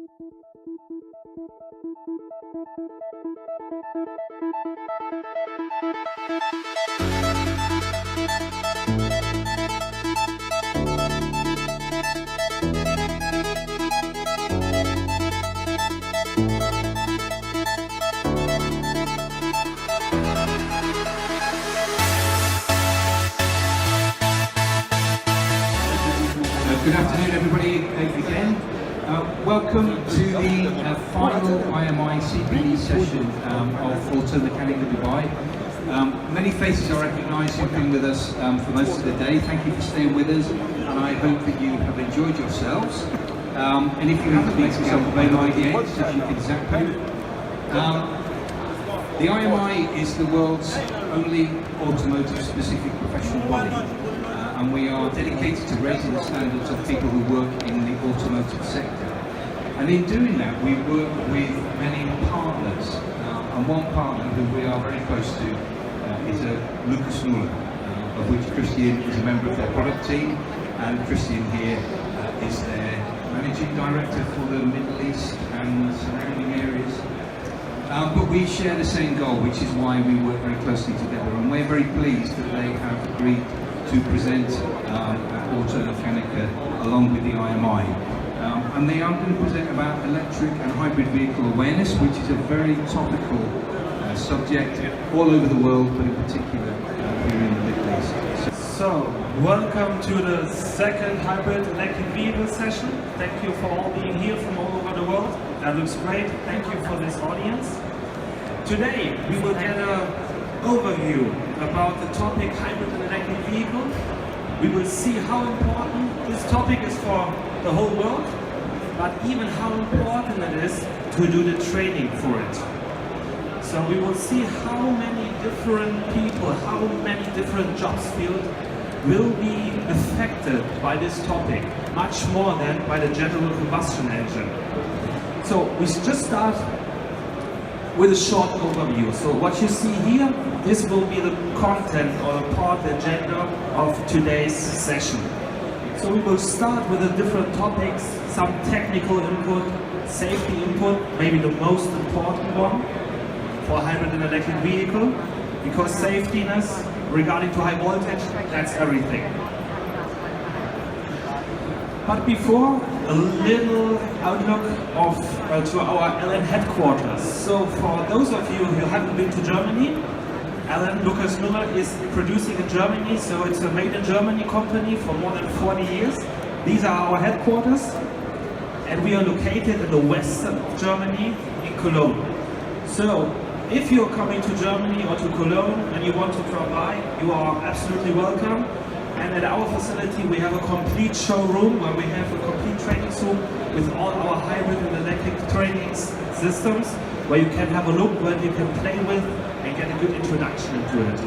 Good afternoon, everybody, again. Welcome to the final IMI CPD session of Auto Mechanical Dubai. Many faces I recognise who've been with us for most of the day. Thank you for staying with us, and I hope that you have enjoyed yourselves. And if you haven't, make yourself available again, so you can zap them. The IMI is the world's only automotive-specific professional body. And we are dedicated to raising the standards of people who work in the automotive sector. And in doing that, we work with many partners. And one partner who we are very close to is nulle, of which Christian is a member of their product team. And Christian here is their managing director for the Middle East and surrounding areas. But we share the same goal, which is why we work very closely together. And we're very pleased that they have agreed to present Auto Mechanica along with the IMI. And they are going to present about electric and hybrid vehicle awareness, which is a very topical subject all over the world, but in particular here in the Middle East. So, welcome to the second hybrid electric vehicle session. Thank you for all being here from all over the world. That looks great. Thank you for this audience. Today we will get an overview about the topic hybrid and electric vehicle. We will see how important this topic is for the whole world, but even how important it is to do the training for it. So we will see how many different people, how many different jobs fields will be affected by this topic, much more than by the general combustion engine. So we just start with a short overview. So what you see here, this will be the content or the part, the agenda of today's session. So we will start with the different topics, some technical input, safety input, maybe the most important one for hybrid and electric vehicle, because safetiness regarding to high voltage, that's everything. But before, a little outlook to our LN headquarters. So for those of you who haven't been to Germany, nulle is producing in Germany, so it's a made in Germany company for more than 40 years. These are our headquarters, and we are located in the western of Germany, in Cologne. So if you're coming to Germany or to Cologne and you want to drop by, you are absolutely welcome. And at our facility we have a complete showroom where we have a complete training room with all our hybrid and electric training systems, where you can have a look, where you can play with and get a good introduction into it.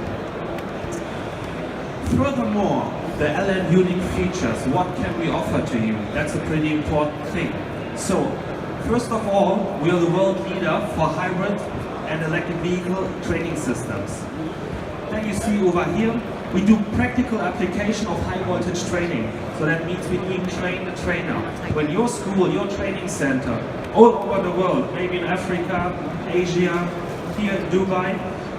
Furthermore, the LN unique features, what can we offer to you? That's a pretty important thing. So, first of all, we are the world leader for hybrid and electric vehicle training systems. Then you see over here, we do practical application of high voltage training. So that means we train the trainer. When your school, your training center, all over the world, maybe in Africa, Asia, here in Dubai,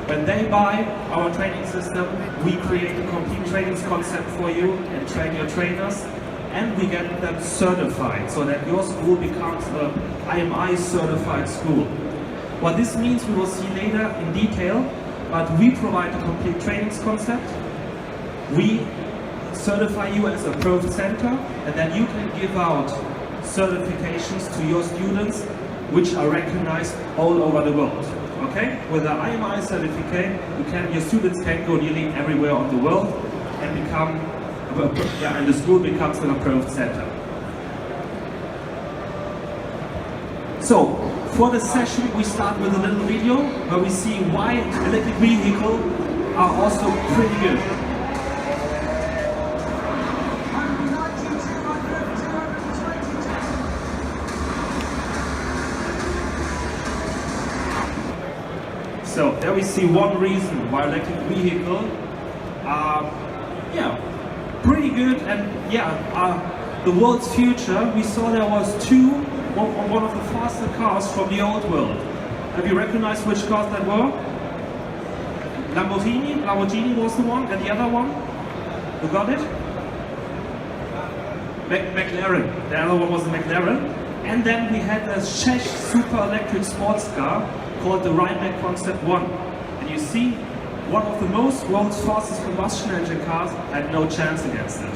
when they buy our training system, we create a complete training concept for you and train your trainers, and we get them certified so that your school becomes an IMI certified school. What this means we will see later in detail, but we provide a complete training concept. We certify you as a pro center, and then you can give out certifications to your students which are recognized all over the world. Okay? With the IMI certificate, your students can go nearly everywhere on the world and and the school becomes an approved center. So, for the session we start with a little video where we see why electric vehicles are also pretty good. So there we see one reason why electric vehicles are pretty good and are the world's future. We saw there was two on one of the faster cars from the old world. Have you recognized which cars that were? Lamborghini was the one, and the other one? You got it? McLaren. The other one was the McLaren. And then we had a Czech super electric sports car called the Rimac Concept 1. And you see, one of the world's fastest combustion engine cars had no chance against it.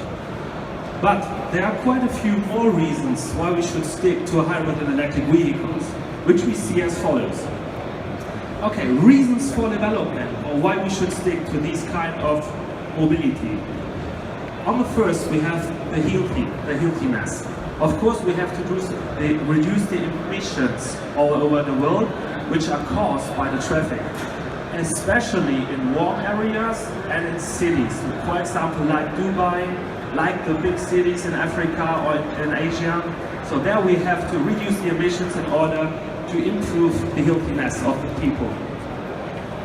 But there are quite a few more reasons why we should stick to hybrid and electric vehicles, which we see as follows. Okay, reasons for development, or why we should stick to these kind of mobility. On the first, we have the healthiness. Of course, we have to reduce the emissions all over the world, which are caused by the traffic, especially in warm areas and in cities. For example, like Dubai, like the big cities in Africa or in Asia. So there we have to reduce the emissions in order to improve the healthiness of the people.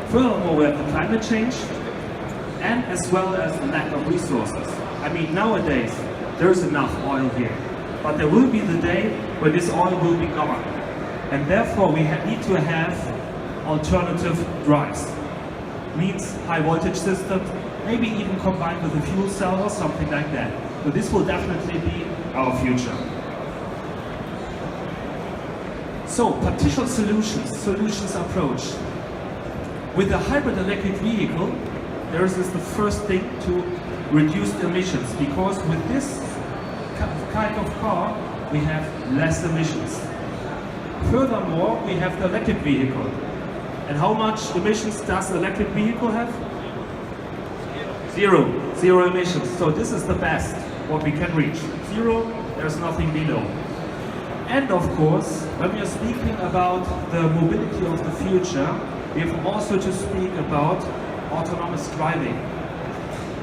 Furthermore, we have the climate change and as well as the lack of resources. I mean, nowadays, there's enough oil here, but there will be the day where this oil will be gone. And therefore, we need to have alternative drives. Means high voltage systems, maybe even combined with a fuel cell or something like that. So this will definitely be our future. So, partial solutions approach. With a hybrid electric vehicle, there is the first thing to reduce the emissions, because with this kind of car, we have less emissions. Furthermore, we have the electric vehicle. And how much emissions does the electric vehicle have? Zero emissions. So this is the best what we can reach. Zero, there's nothing below. And of course, when we are speaking about the mobility of the future, we have also to speak about autonomous driving.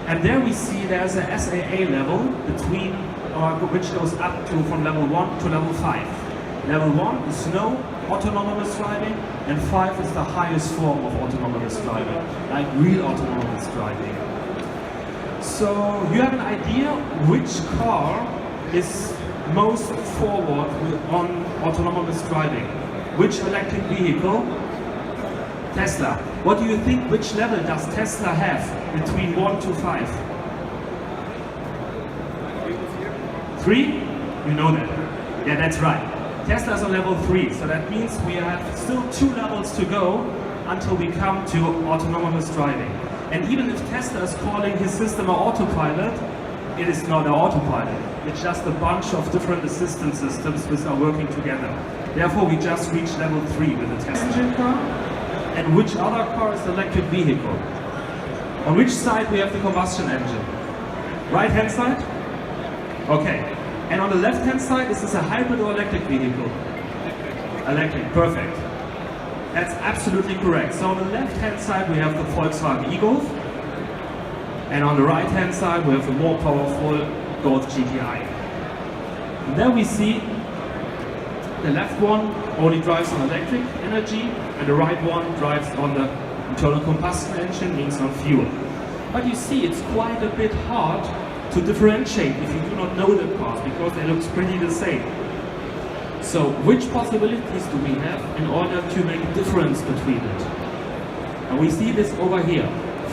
And there we see there's a SAA level between, which goes up to from level 1 to level 5. Level 1 is no autonomous driving, and 5 is the highest form of autonomous driving, like real autonomous driving. So you have an idea which car is most forward on autonomous driving. Which electric vehicle? Tesla. What do you think, which level does Tesla have between 1 to 5? 3? You know that. Yeah, that's right. Tesla is on level 3, so that means we have still 2 levels to go until we come to autonomous driving. And even if Tesla is calling his system an autopilot, it is not an autopilot. It's just a bunch of different assistance systems which are working together. Therefore, we just reached level 3 with the Tesla engine car. And which other car is the electric vehicle? On which side we have the combustion engine? Right hand side? Okay. And on the left hand side, is this a hybrid or electric vehicle? Electric, perfect. That's absolutely correct. So on the left hand side we have the Volkswagen e-Golf, and on the right hand side we have the more powerful Golf GTI. And there we see the left one only drives on electric energy, and the right one drives on the internal combustion engine, means on fuel. But you see, it's quite a bit hard to differentiate if you do not know the cars, because they look pretty the same. So which possibilities do we have in order to make a difference between it? And we see this over here.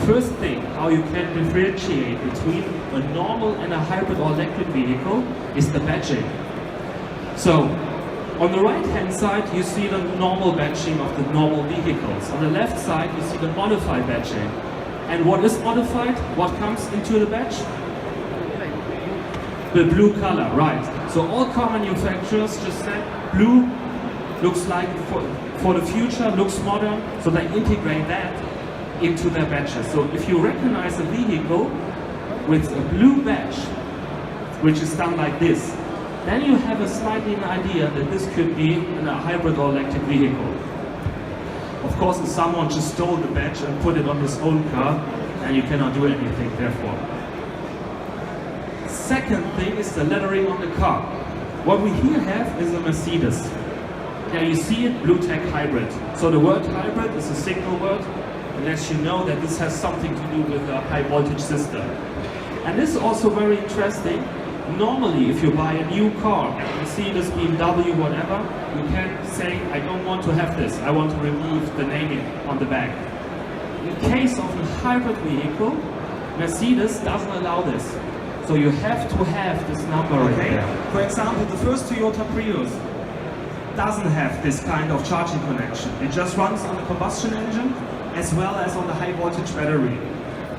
First thing, how you can differentiate between a normal and a hybrid or electric vehicle is the badging. So on the right hand side you see the normal badging of the normal vehicles. On the left side you see the modified badging. And what is modified? What comes into the badge? The blue color, right. So all car manufacturers just said blue looks like for the future, looks modern, so they integrate that into their badges. So if you recognize a vehicle with a blue badge, which is done like this, then you have a slightly an idea that this could be a hybrid or electric vehicle. Of course, if someone just stole the badge and put it on his own car, then you cannot do anything therefore. Second thing is the lettering on the car. What we here have is a Mercedes. Now you see it, blue tech hybrid. So the word hybrid is a signal word, and lets you know that this has something to do with a high voltage system. And this is also very interesting. Normally, if you buy a new car, Mercedes, BMW, whatever, you can say, I don't want to have this, I want to remove the naming on the back. In case of a hybrid vehicle, Mercedes doesn't allow this. So you have to have this number right there. For example, the first Toyota Prius doesn't have this kind of charging connection. It just runs on the combustion engine as well as on the high voltage battery.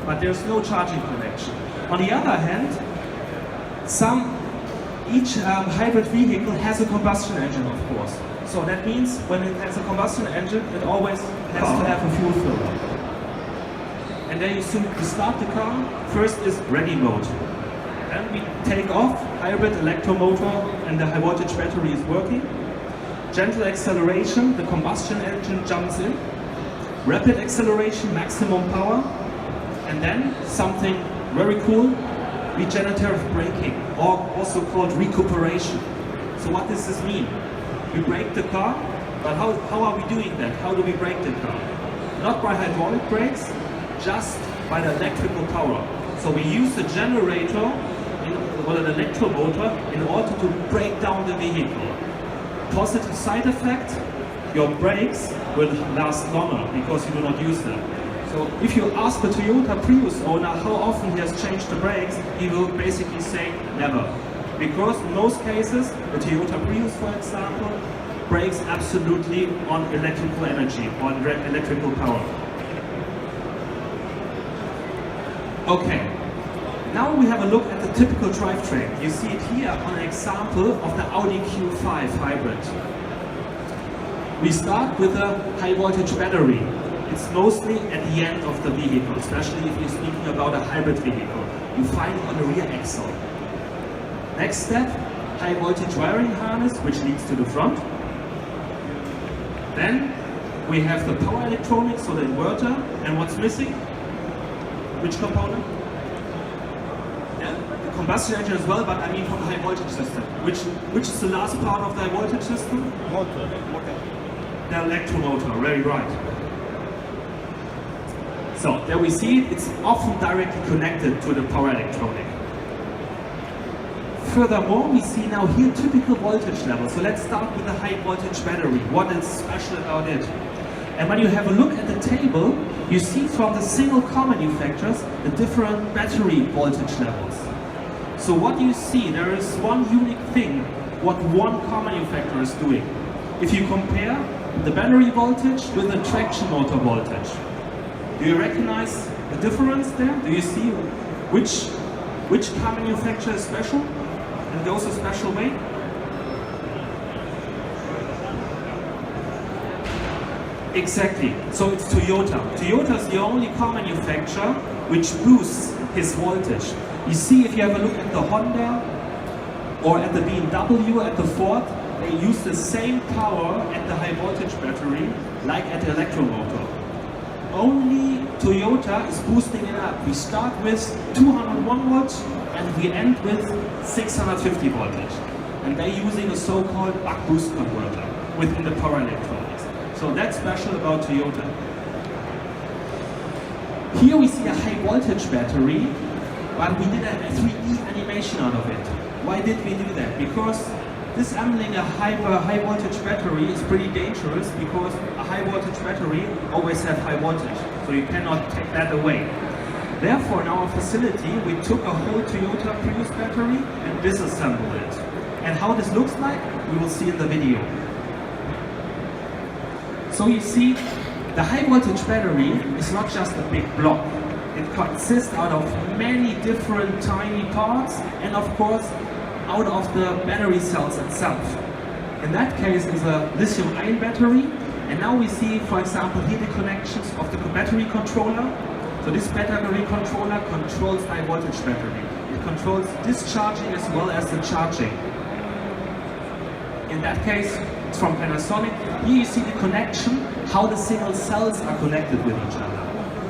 But there's no charging connection. On the other hand, each hybrid vehicle has a combustion engine, of course. So that means when it has a combustion engine, it always has to have a fuel filler. And then you simply start the car. First is ready mode. Then we take off, hybrid electromotor and the high voltage battery is working. Gentle acceleration, the combustion engine jumps in. Rapid acceleration, maximum power. And then something very cool, regenerative braking, or also called recuperation. So what does this mean? We brake the car, but how are we doing that? How do we brake the car? Not by hydraulic brakes, just by the electrical power. So we use the generator or an electromotor in order to break down the vehicle. Positive side effect, your brakes will last longer because you do not use them. So if you ask the Toyota Prius owner how often he has changed the brakes, he will basically say never. Because in most cases, the Toyota Prius, for example, brakes absolutely on electrical energy, on electrical power. Okay, now we have a look at the typical drivetrain. You see it here on an example of the Audi Q5 hybrid. We start with a high voltage battery. It's mostly at the end of the vehicle, especially if you're speaking about a hybrid vehicle. You find it on the rear axle. Next step, high voltage wiring harness, which leads to the front. Then we have the power electronics, so the inverter. And what's missing? Which component? Yeah, the combustion engine as well, but I mean from the high voltage system. Which is the last part of the high voltage system? Motor. The electromotor, very right. So there we see it, it's often directly connected to the power electronic. Furthermore, we see now here typical voltage levels. So let's start with the high voltage battery. What is special about it? And when you have a look at the table, you see from the single car manufacturers the different battery voltage levels. So what you see, there is one unique thing what one car manufacturer is doing. If you compare the battery voltage with the traction motor voltage, do you recognize the difference there? Do you see which car manufacturer is special and goes a special way? Exactly. So it's Toyota. Toyota is the only car manufacturer which boosts his voltage. You see, if you have a look at the Honda or at the BMW, at the Ford, they use the same power at the high voltage battery like at the electromotor. Only Toyota is boosting it up. We start with 201 volts and we end with 650 voltage. And they're using a so-called buck boost converter within the power electronics. So that's special about Toyota. Here we see a high voltage battery, but we did a 3D animation out of it. Why did we do that? Because disassembling a high voltage battery is pretty dangerous because a high voltage battery always has high voltage, so you cannot take that away. Therefore, in our facility, we took a whole Toyota Prius battery and disassembled it. And how this looks like, we will see in the video. So you see, the high voltage battery is not just a big block. It consists out of many different tiny parts and of course out of the battery cells itself. In that case is a lithium-ion battery, and now we see, for example, here the connections of the battery controller. So this battery controller controls high voltage battery. It controls discharging as well as the charging. In that case, it's from Panasonic. Here you see the connection, how the single cells are connected with each other.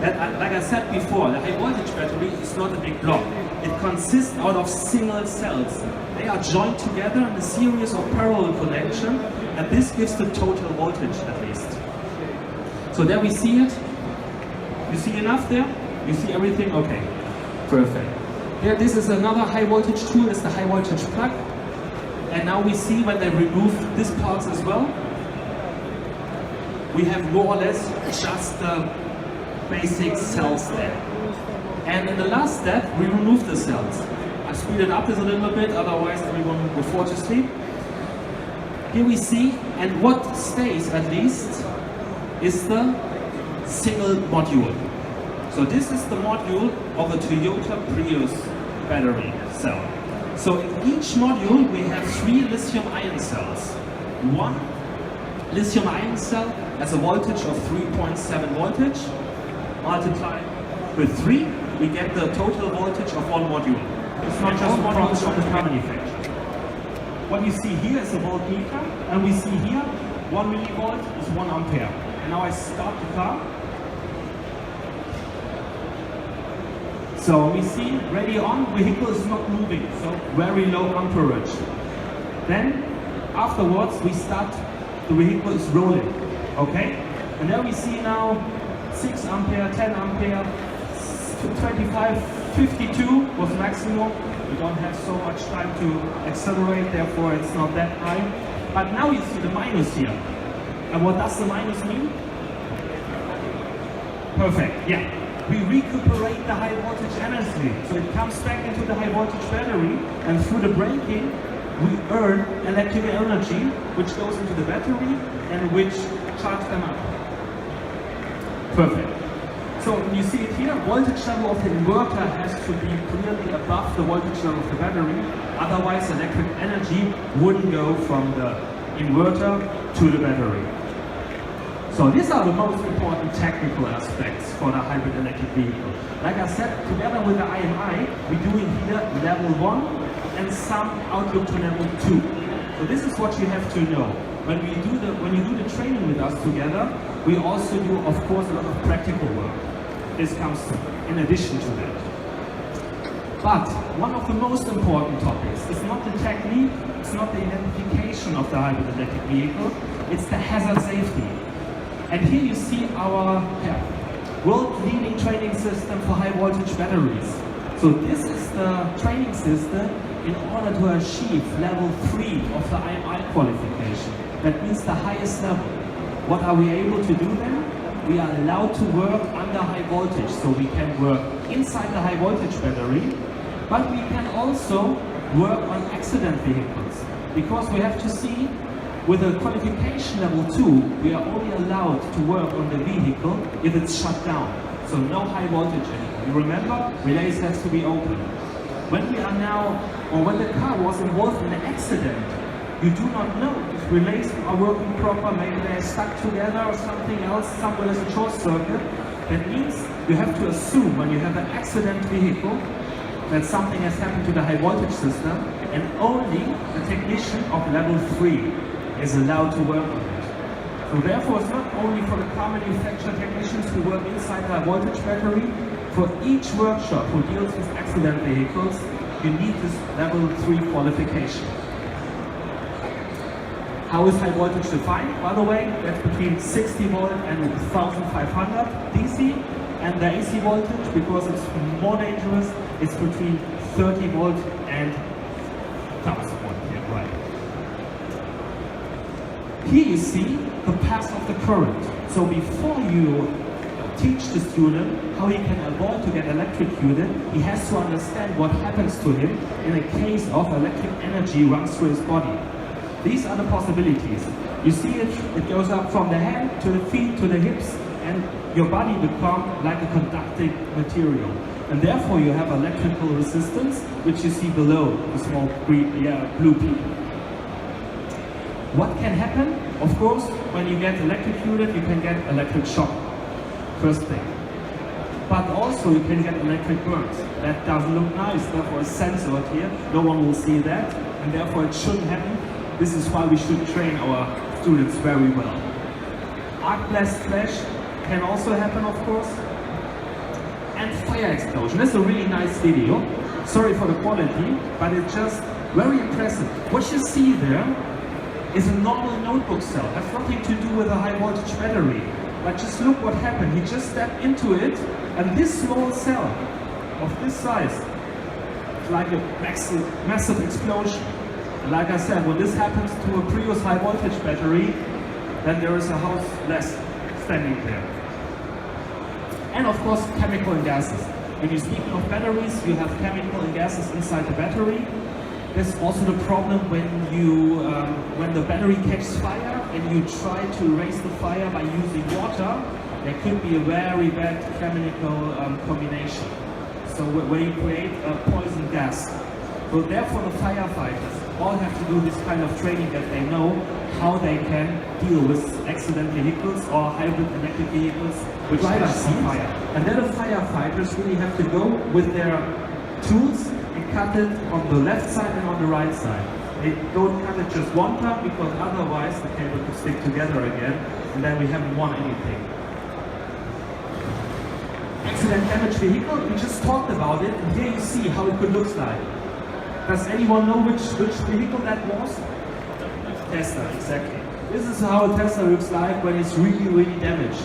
That, like I said before, the high voltage battery is not a big block. It consists out of single cells. They are joined together in a series of parallel connection, and this gives the total voltage at least. So there we see it. You see enough there? You see everything? Okay, perfect. There, this is another high voltage tool, it's the high voltage plug. And now we see when they remove this parts as well, we have more or less just the basic cells there. And in the last step, we remove the cells. I speeded up this a little bit, otherwise everyone will fall to sleep. Here we see, and what stays at least, is the single module. So this is the module of a Toyota Prius battery cell. So in each module we have 3 lithium-ion cells. One lithium-ion cell has a voltage of 3.7 voltage. Multiplied with 3, we get the total voltage of one module. It's not just one voltage of the car manufacturer. What you see here is a voltmeter, and we see here 1 millivolt is 1 ampere. And now I start the car. So we see ready on, vehicle is not moving, so very low amperage. Then afterwards we start, the vehicle is rolling, okay? And there we see now 6 ampere, 10 ampere, 25, 52 was maximum. We don't have so much time to accelerate, therefore it's not that high. But now you see the minus here. And what does the minus mean? Perfect, yeah. We recuperate the high voltage energy. So it comes back into the high voltage battery, and through the braking, we earn electrical energy, which goes into the battery and which charge them up. Perfect. So you see it here, voltage level of the inverter has to be clearly above the voltage level of the battery, otherwise electric energy wouldn't go from the inverter to the battery. So these are the most important technical aspects for the hybrid electric vehicle. Like I said, together with the IMI, we're doing here level 1 and some outlook to level 2. So this is what you have to know. When you do the training with us together, we also do, of course, a lot of practical work. This comes in addition to that. But one of the most important topics is not the technique, it's not the identification of the hybrid electric vehicle, it's the hazard safety. And here you see our world-leading training system for high-voltage batteries. So this is the training system in order to achieve level 3 of the IMI qualification. That means the highest level. What are we able to do then? We are allowed to work under high voltage, so we can work inside the high-voltage battery, but we can also work on accident vehicles, because we have to see, with a qualification level 2, we are only allowed to work on the vehicle if it's shut down. So no high voltage anymore. You remember, relays has to be open. When we are now, or when the car was involved in an accident, you do not know if relays are working proper, maybe they're stuck together or something else, somewhere there's a short circuit. That means you have to assume when you have an accident vehicle that something has happened to the high voltage system, and only the technician of level 3 is allowed to work on it. So therefore it's not only for the car manufacturer technicians who work inside the high voltage battery, for each workshop who deals with accident vehicles, you need this level 3 qualification. How is high voltage defined? By the way, that's between 60 volt and 1500 DC, and the AC voltage, because it's more dangerous, it's between 30 volt and 1000 volt here, right? Here you see the path of the current. So before you teach the student how he can avoid to get electrocuted, he has to understand what happens to him in a case of electric energy runs through his body. These are the possibilities. You see it goes up from the hand to the feet to the hips, and your body becomes like a conducting material. And therefore you have electrical resistance, which you see below the small blue peak. What can happen? Of course, when you get electrocuted, you can get electric shock, first thing. But also you can get electric burns. That doesn't look nice, therefore it's censored here. No one will see that, and therefore it shouldn't happen. This is why we should train our students very well. Arc blast flash can also happen, of course. And fire explosion. That's a really nice video. Sorry for the quality, but it's just very impressive. What you see there is a normal notebook cell. Has nothing to do with a high voltage battery. But just look what happened. He just stepped into it, and this small cell of this size like a massive explosion. And like I said, when this happens to a Prius high voltage battery, then there is a house less standing there. And of course, chemical and gases. When you speak of batteries, you have chemical and gases inside the battery. There's also the problem when the battery catches fire and you try to raise the fire by using water, there could be a very bad chemical combination. So where you create a poison gas. So therefore the firefighters all have to do this kind of training that they know how they can deal with accident vehicles or hybrid electric vehicles which catch on fire. And then the firefighters really have to go with their tools and cut it on the left side and on the right side. They don't cut it just one time because otherwise the cable could stick together again and then we haven't won anything. Accident damaged vehicle, we just talked about it and here you see how it could look like. Does anyone know which vehicle that was? Tesla, exactly. This is how a Tesla looks like when it's really damaged.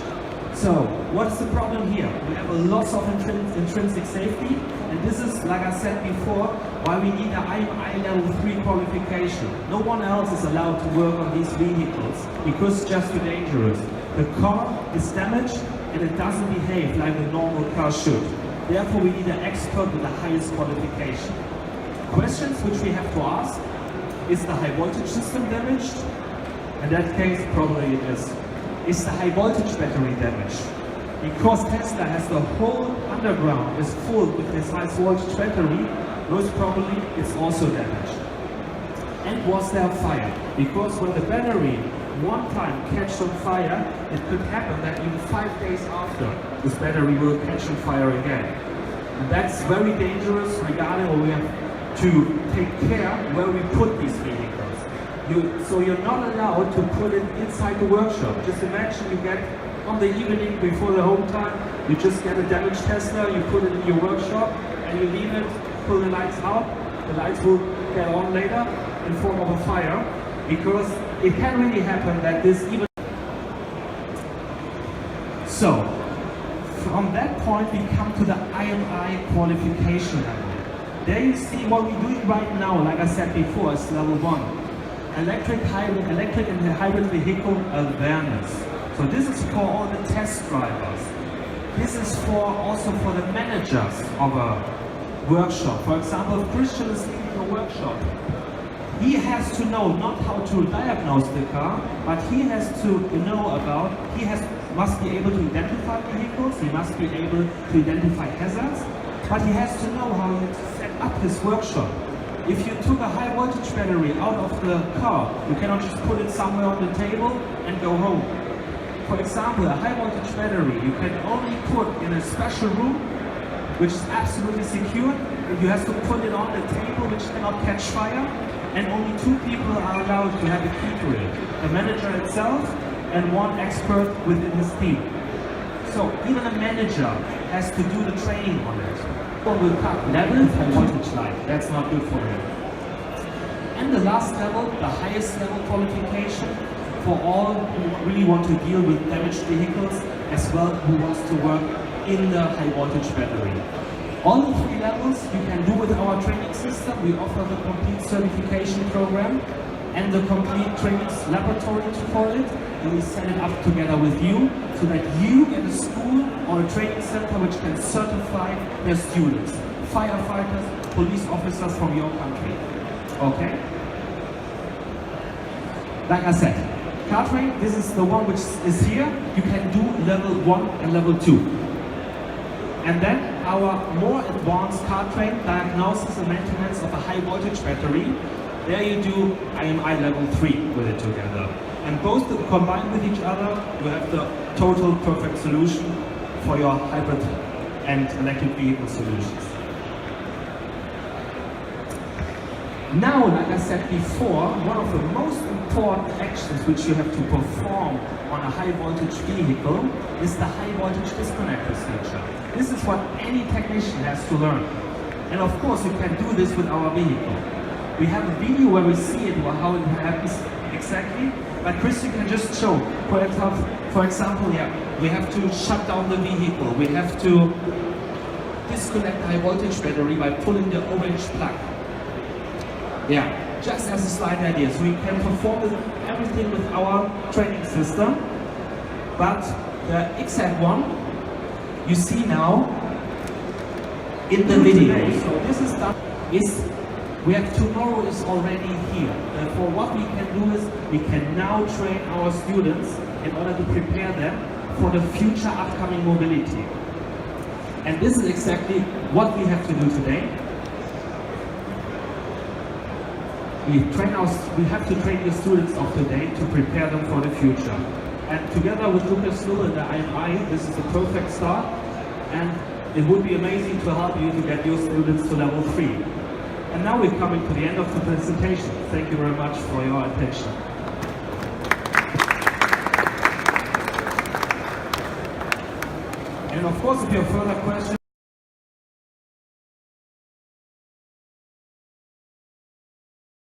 So, what's the problem here? We have a loss of intrinsic safety, and this is, like I said before, why we need an IMI level 3 qualification. No one else is allowed to work on these vehicles because it's just too dangerous. The car is damaged and it doesn't behave like a normal car should. Therefore, we need an expert with the highest qualification. Questions which we have to ask: is the high voltage system damaged? In that case, probably it is. Is the high voltage battery damaged? Because Tesla has the whole underground is full with this high voltage battery, most probably it's also damaged. And was there fire? Because when the battery one time catches on fire, it could happen that even 5 days after, this battery will catch on fire again. And that's very dangerous regarding what we have to take care where we put these vehicles. So you're not allowed to put it inside the workshop. Just imagine you get on the evening before the home time, you just get a damaged Tesla, you put it in your workshop and you leave it, pull the lights out, the lights will get on later in form of a fire, because it can really happen that this even... So, from that point we come to the IMI qualification level. There you see what we're doing right now, like I said before, is level 1. Electric and hybrid vehicle awareness. So this is for all the test drivers. This is also for the managers of a workshop. For example, if Christian is leading a workshop, he has to know not how to diagnose the car, but he has to know about, must be able to identify vehicles, he must be able to identify hazards, but he has to know how to set up his workshop. If you took a high voltage battery out of the car, you cannot just put it somewhere on the table and go home. For example, a high voltage battery you can only put in a special room which is absolutely secure, and you have to put it on the table which cannot catch fire, and only 2 people are allowed to have a key to it. The manager itself and 1 expert within his team. So even a manager has to do the training on it. Or will cut level high voltage line. That's not good for him. And the last level, the highest level qualification for all who really want to deal with damaged vehicles, as well who wants to work in the high voltage battery. All the 3 levels you can do with our training system. We offer the complete certification program and the complete training laboratory for it, and we set it up together with you so that you get a school or a training center which can certify their students, firefighters, police officers from your country. Okay? Like I said, car training, this is the one which is here. You can do level 1 and level 2. And then our more advanced car train diagnosis and maintenance of a high voltage battery. There you do IMI level 3 with it together. And both combined with each other, you have the total perfect solution for your hybrid and electric vehicle solutions. Now, like I said before, one of the most important actions which you have to perform on a high voltage vehicle is the high voltage disconnect procedure. This is what any technician has to learn. And of course, you can do this with our vehicle. We have a video where we see it, how it happens exactly, but Christian can just show. For example, yeah, we have to shut down the vehicle, we have to disconnect the high voltage battery by pulling the orange plug. Yeah, just as a slight idea. So we can perform everything with our training system. But the XHEV one, you see now in the video. So this is done. We have tomorrow is already here. Therefore, what we can do is we can now train our students in order to prepare them for the future upcoming mobility. And this is exactly what we have to do today. We have to train the students of today to prepare them for the future. And together with Lucas Nulle and the IMI, this is a perfect start. And it would be amazing to help you to get your students to level 3. And now we're coming to the end of the presentation. Thank you very much for your attention. And of course, if you have further questions,